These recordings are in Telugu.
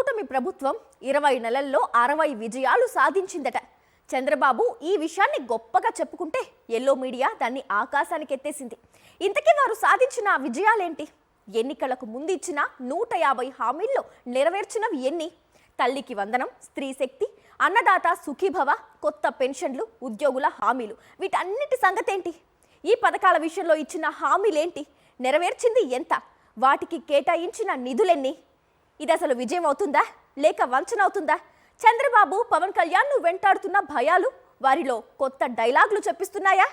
కూటమి ప్రభుత్వం 20 నెలల్లో 60 విజయాలు సాధించిందట. చంద్రబాబు ఈ విషయాన్ని గొప్పగా చెప్పుకుంటే ఎల్లో మీడియా దాన్ని ఆకాశానికి ఎత్తేసింది. ఇంతకీ వారు సాధించిన విజయాలేంటి? ఎన్నికలకు ముందు ఇచ్చిన 150 హామీల్లో నెరవేర్చినవి ఎన్ని? తల్లికి వందనం, స్త్రీ శక్తి, అన్నదాత సుఖీభవ, కొత్త పెన్షన్లు, ఉద్యోగుల హామీలు, వీటన్నిటి సంగతేంటి? ఈ పథకాల విషయంలో ఇచ్చిన హామీలేంటి? నెరవేర్చింది ఎంత? వాటికి కేటాయించిన నిధులెన్ని? ఇది అసలు విజయం అవుతుందా లేక వంచన అవుతుందా? చంద్రబాబు, పవన్ కళ్యాణ్ వెంటాడుతున్న భయాలు వారిలో కొత్త డైలాగులు చెప్పిస్తున్నాయా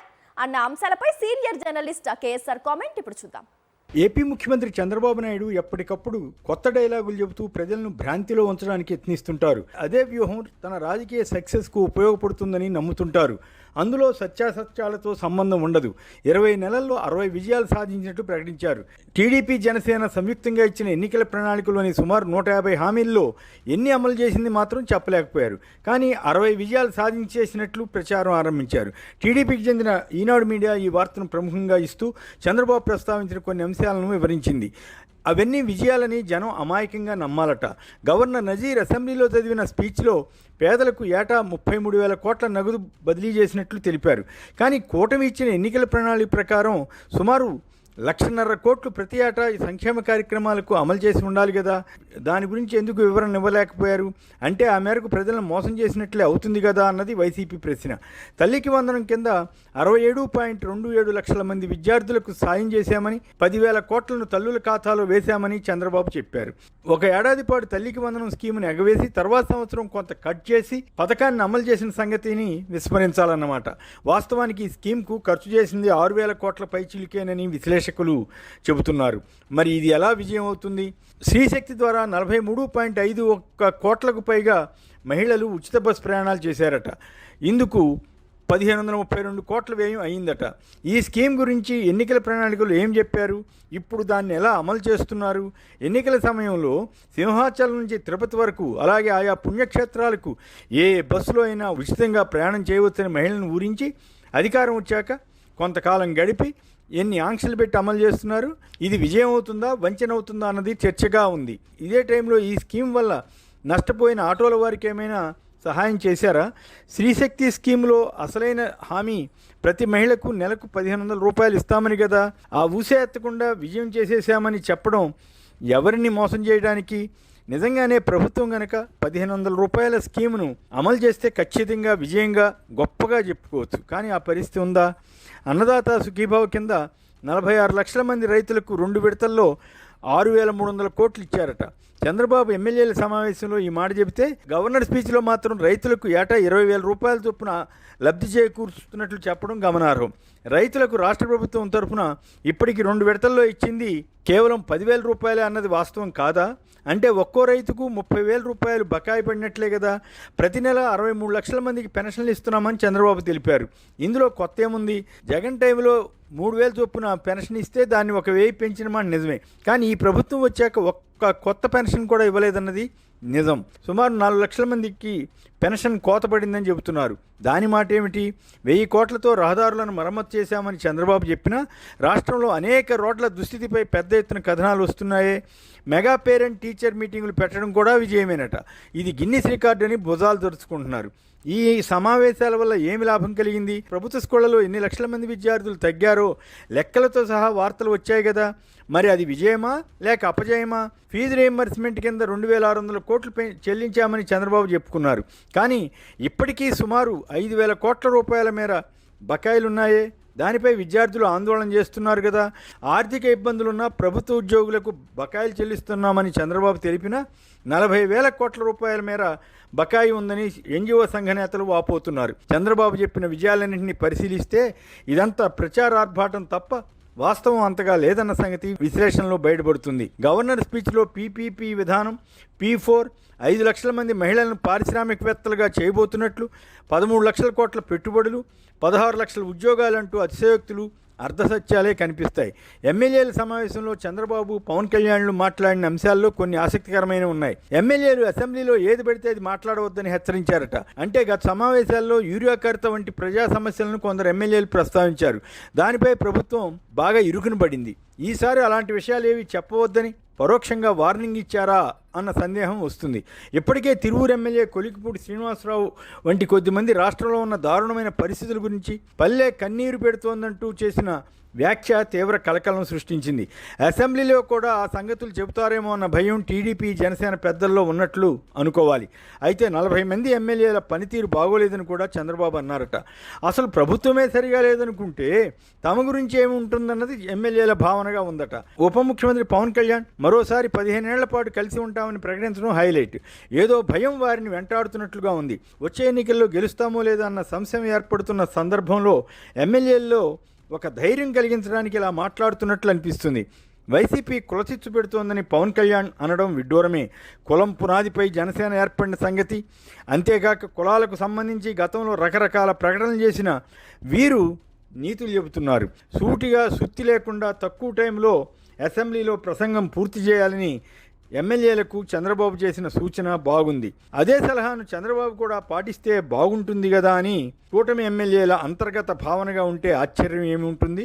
అన్న అంశాలపై సీనియర్ జర్నలిస్ట్ కేఎస్ఆర్ కామెంట్ ఇప్పుడు చూద్దాం. ఏపీ ముఖ్యమంత్రి చంద్రబాబు నాయుడు ఎప్పటికప్పుడు కొత్త డైలాగులు చెబుతూ ప్రజలను భ్రాంతిలో ఉంచడానికి యత్నిస్తుంటారు. అదే వ్యూహం తన రాజకీయ సక్సెస్కు ఉపయోగపడుతుందని నమ్ముతుంటారు. అందులో సత్యాసత్యాలతో సంబంధం ఉండదు. 20 నెలల్లో 60 విజయాలు సాధించినట్టు ప్రకటించారు. టీడీపీ, జనసేన సంయుక్తంగా ఇచ్చిన ఎన్నికల ప్రణాళికలోని సుమారు 150 హామీల్లో ఎన్ని అమలు చేసింది మాత్రం చెప్పలేకపోయారు. కానీ 60 విజయాలు సాధించేసినట్లు ప్రచారం ఆరంభించారు. టీడీపీకి చెందిన ఈనాడు మీడియా ఈ వార్తను ప్రముఖంగా ఇస్తూ చంద్రబాబు ప్రస్తావించిన కొన్ని అంశాలను వివరించింది. అవన్నీ విజయాలని జనం అమాయకంగా నమ్మాలట. గవర్నర్ నజీర్ అసెంబ్లీలో చదివిన స్పీచ్లో పేదలకు ఏటా 33,000 కోట్ల నగదు బదిలీ చేసినట్లు తెలిపారు. కానీ కూటమి ఇచ్చిన ఎన్నికల ప్రణాళిక ప్రకారం సుమారు 1,50,000 కోట్లు ప్రతి ఏటా ఈ సంక్షేమ కార్యక్రమాలకు అమలు చేసి ఉండాలి కదా. దాని గురించి ఎందుకు వివరణ ఇవ్వలేకపోయారు? అంటే ఆ మేరకు ప్రజలను మోసం చేసినట్లే అవుతుంది కదా అన్నది వైసీపీ ప్రశ్న. తల్లికి వందనం కింద 67.27 లక్షల మంది విద్యార్థులకు సాయం చేశామని, 10,000 కోట్లను తల్లుల ఖాతాలో వేశామని చంద్రబాబు చెప్పారు. ఒక ఏడాది పాటు తల్లికి వందనం స్కీమును ఎగవేసి తర్వాత సంవత్సరం కొంత కట్ చేసి పథకాన్ని అమలు చేసిన సంగతిని విస్మరించాలన్నమాట. వాస్తవానికి ఈ స్కీమ్కు ఖర్చు చేసింది 6,000 కోట్ల పైచిలుకేనని విశ్లేషకులు చెబుతున్నారు. మరి ఇది ఎలా విజయం అవుతుంది? శ్రీశక్తి ద్వారా 43.51 కోట్లకు పైగా మహిళలు ఉచిత బస్ ప్రయాణాలు చేశారట. ఇందుకు 1,532 కోట్ల వ్యయం అయిందట. ఈ స్కీమ్ గురించి ఎన్నికల ప్రణాళికలు ఏం చెప్పారు? ఇప్పుడు దాన్ని ఎలా అమలు చేస్తున్నారు? ఎన్నికల సమయంలో సింహాచలం నుంచి తిరుపతి వరకు, అలాగే ఆయా పుణ్యక్షేత్రాలకు ఏ బస్సులో అయినా ఉచితంగా ప్రయాణం చేయవచ్చని మహిళలను ఊరించి అధికారం వచ్చాక కొంతకాలం గడిపి ఎన్ని ఆంక్షలు పెట్టి అమలు చేస్తున్నారు? ఇది విజయం అవుతుందా, వంచన అవుతుందా అన్నది చర్చగా ఉంది. ఇదే టైంలో ఈ స్కీమ్ వల్ల నష్టపోయిన ఆటోల వారికి ఏమైనా సహాయం చేశారా? శ్రీశక్తి స్కీమ్లో అసలైన హామీ ప్రతి మహిళకు నెలకు 1,500 రూపాయలు ఇస్తామని కదా. ఆ ఊసే ఎత్తకుండా విజయం చేసేసామని చెప్పడం ఎవరిని మోసం చేయడానికి? నిజంగానే ప్రభుత్వం కనుక 1,500 రూపాయల స్కీమును అమలు చేస్తే ఖచ్చితంగా విజయంగా గొప్పగా చెప్పుకోవచ్చు. కానీ ఆ పరిస్థితి ఉందా? అన్నదాత సుఖీభావ కింద 46 లక్షల మంది రైతులకు 2 విడతల్లో 6,300 కోట్లు ఇచ్చారట. చంద్రబాబు ఎమ్మెల్యేల సమావేశంలో ఈ మాట చెబితే గవర్నర్ స్పీచ్లో మాత్రం రైతులకు ఏటా 20,000 రూపాయల చొప్పున లబ్ధి చేకూరుస్తున్నట్లు చెప్పడం గమనార్హం. రైతులకు రాష్ట్ర ప్రభుత్వం తరఫున ఇప్పటికి 2 విడతల్లో ఇచ్చింది కేవలం 10,000 రూపాయలే అన్నది వాస్తవం కాదా? అంటే ఒక్కో రైతుకు 30,000 రూపాయలు బకాయి పడినట్లే కదా. ప్రతి నెల 63 లక్షల మందికి పెన్షన్లు ఇస్తున్నామని చంద్రబాబు తెలిపారు. ఇందులో కొత్త ఏముంది? జగన్ టైంలో 3,000 చొప్పున పెన్షన్ ఇస్తే దాన్ని 1,000 పెంచిన మాట నిజమే. కానీ ఈ ప్రభుత్వం వచ్చాక ఒక్క కొత్త పెన్షన్ కూడా ఇవ్వలేదన్నది నిజం. సుమారు 4 లక్షల మందికి పెన్షన్ కోత పడిందని చెబుతున్నారు. దాని మాట ఏమిటి? 1,000 కోట్లతో రహదారులను మరమ్మతు చేశామని చంద్రబాబు చెప్పినా రాష్ట్రంలో అనేక రోడ్ల దుస్థితిపై పెద్ద ఎత్తున కథనాలు వస్తున్నాయే. మెగా పేరెంట్ టీచర్ మీటింగులు పెట్టడం కూడా విజయమేనట. ఇది గిన్నిస్ రికార్డు అని భుజాలు తెరుచుకుంటున్నారు. ఈ సమావేశాల వల్ల ఏమి లాభం కలిగింది? ప్రభుత్వ స్కూళ్లలో ఎన్ని లక్షల మంది విద్యార్థులు తగ్గారో లెక్కలతో సహా వార్తలు వచ్చాయి కదా. మరి అది విజయమా లేక అపజయమా? ఫీజు రీయింబర్స్మెంట్ కింద 2,600 కోట్లు చెల్లించామని చంద్రబాబు చెప్పుకున్నారు. కానీ ఇప్పటికీ సుమారు 5,000 కోట్ల రూపాయల మేర బకాయిలున్నాయే. దానిపై విద్యార్థులు ఆందోళన చేస్తున్నారు కదా. ఆర్థిక ఇబ్బందులున్న ప్రభుత్వ ఉద్యోగులకు బకాయిలు చెల్లిస్తున్నామని చంద్రబాబు తెలిపినా 40,000 కోట్ల రూపాయల మేర బకాయి ఉందని ఎన్జిఓ సంఘ నేతలు వాపోతున్నారు. చంద్రబాబు చెప్పిన విజయాలన్నింటినీ పరిశీలిస్తే ఇదంతా ప్రచారార్భాటం తప్ప వాస్తవం అంతగా లేదన్న సంగతి విశ్లేషణలో బయటపడుతుంది. గవర్నర్ స్పీచ్లో పీపీపీ విధానం, P4, 5 లక్షల మంది మహిళలను పారిశ్రామికవేత్తలుగా చేయబోతున్నట్లు, 13 లక్షల కోట్ల పెట్టుబడులు, 16 లక్షల ఉద్యోగాలంటూ అతిశయోక్తులు, అర్ధసత్యాలే కనిపిస్తాయి. ఎమ్మెల్యేల సమావేశంలో చంద్రబాబు, పవన్ కళ్యాణ్లు మాట్లాడిన అంశాల్లో కొన్ని ఆసక్తికరమైనవి ఉన్నాయి. ఎమ్మెల్యేలు అసెంబ్లీలో ఏది పడితే అది మాట్లాడవద్దని హెచ్చరించారట. అంటే గత సమావేశాల్లో యూరియా కొరత వంటి ప్రజా సమస్యలను కొందరు ఎమ్మెల్యేలు ప్రస్తావించారు. దానిపై ప్రభుత్వం బాగా ఇరుకున పడింది. ఈసారి అలాంటి విషయాలు ఏవి చెప్పవద్దని పరోక్షంగా వార్నింగ్ ఇచ్చారా అన్న సందేహం వస్తుంది. ఇప్పటికే తిరువూరు ఎమ్మెల్యే కొలికిపూడి శ్రీనివాసరావు వంటి కొద్దిమంది రాష్ట్రంలో ఉన్న దారుణమైన పరిస్థితుల గురించి పల్లె కన్నీరు పెడుతోందంటూ చేసిన వ్యాఖ్య తీవ్ర కలకలం సృష్టించింది. అసెంబ్లీలో కూడా ఆ సంగతులు చెబుతారేమో అన్న భయం టీడీపీ జనసేన పెద్దల్లో ఉన్నట్లు అనుకోవాలి. అయితే 40 మంది ఎమ్మెల్యేల పనితీరు బాగోలేదని కూడా చంద్రబాబు అన్నారట. అసలు ప్రభుత్వమే సరిగా లేదనుకుంటే తమ గురించి ఏమి ఉంటుందన్నది ఎమ్మెల్యేల భావనగా ఉందట. ఉప ముఖ్యమంత్రి పవన్ కళ్యాణ్ మరోసారి 15 ఏళ్ల పాటు కలిసి ఉంటామని ప్రకటించడం హైలైట్. ఏదో భయం వారిని వెంటాడుతున్నట్లుగా ఉంది. వచ్చే ఎన్నికల్లో గెలుస్తామో లేదా అన్న సంశయం ఏర్పడుతున్న సందర్భంలో ఎమ్మెల్యేల్లో ఒక ధైర్యం కలిగించడానికి ఇలా మాట్లాడుతున్నట్లు అనిపిస్తుంది. వైసీపీ కులచిచ్చు పెడుతోందని పవన్ కళ్యాణ్ అనడం విడ్డూరమే. కులం పునాదిపై జనసేన ఏర్పడిన సంగతి, అంతేకాక కులాలకు సంబంధించి గతంలో రకరకాల ప్రకటనలు చేసిన వీరు నీతులు చెబుతున్నారు. సూటిగా సుత్తి లేకుండా తక్కువ టైంలో అసెంబ్లీలో ప్రసంగం పూర్తి చేయాలని ఎమ్మెల్యేలకు చంద్రబాబు చేసిన సూచన బాగుంది. అదే సలహాను చంద్రబాబు కూడా పాటిస్తే బాగుంటుంది కదా అని కూటమి ఎమ్మెల్యేల అంతర్గత భావనగా ఉంటే ఆశ్చర్యం ఏమి ఉంటుంది.